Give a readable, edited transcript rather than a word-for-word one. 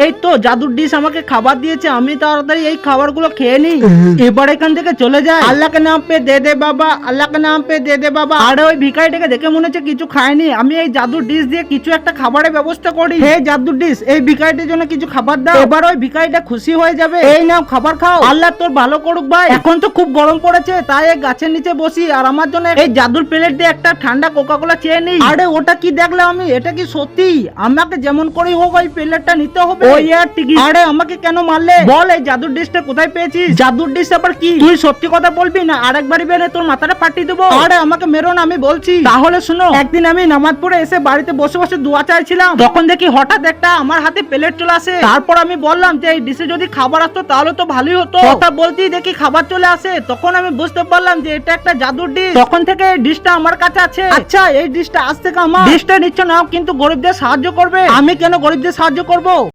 এই তো জাদুর ডিশ আমাকে খাবার দিয়েছে, আমি তাড়াতাড়ি এই খাবারগুলো খেয়ে নিই, এবার এখান থেকে চলে যায়। আল্লাহ কে নাম পে দে দে বাবা, আল্লাহ কে নাম পে দে দে বাবা। আরে ওই ভিখারিটাকে দেখে মনে হচ্ছে কিছু খায়নি, আমি এই জাদুর ডিশ দিয়ে কিছু একটা খাবারের ব্যবস্থা করি। হে জাদুর ডিশ, এই ভিখারিটির জন্য কিছু খাবার দাও, এবার ওই ভিখারিটা খুশি হয়ে যাবে। এই নাও খাবার খাও, আল্লাহ তোর ভালো করুক ভাই। এখন তো খুব গরম পড়েছে, তাই এই গাছের নিচে বসি আর আমার জন্য এই জাদুর প্লেট দিয়ে একটা ঠান্ডা কোকা কোলা চেয়ে নিই। আরে ওটা কি দেখলাম আমি, এটা কি সত্যি? আমাকে যেমন করেই হোক ওই প্লেটটা নিতে হবে। ওই আর টিকি, আরে আমাকে কেন মারলে? বল এই জাদুর ডিশটা কোথায় পেয়েছিস? জাদুর ডিশ আবার কি? তুই সত্যি কথা বলবি না আরেকবারই বেরে তোর মাথাটা ফাটিয়ে দেবো। আরে আমাকে মেরো না, আমি বলছি। তাহলে শুনো, একদিন আমি নামাজ পড়ে এসে বাড়িতে বসে বসে দোয়া চাইছিলাম, তখন দেখি হঠাৎ একটা আমার হাতে প্লেট চলে আসে। তারপর আমি বললাম যে এই ডিশে যদি খাবার আসতো তাহলে তো ভালোই হতো। কথা বলতেই দেখি খাবার চলে আসে, তখন আমি বুঝতে পারলাম যে এটা একটা জাদুর ডিশ। তখন থেকে এই ডিশটা আমার কাছে আছে। আচ্ছা এই ডিশটা আজ থেকে আমার। ডিশটা নিচ্ছ নাও, কিন্তু গরিবদের সাহায্য করবে। আমি কেন গরিবদের সাহায্য করব?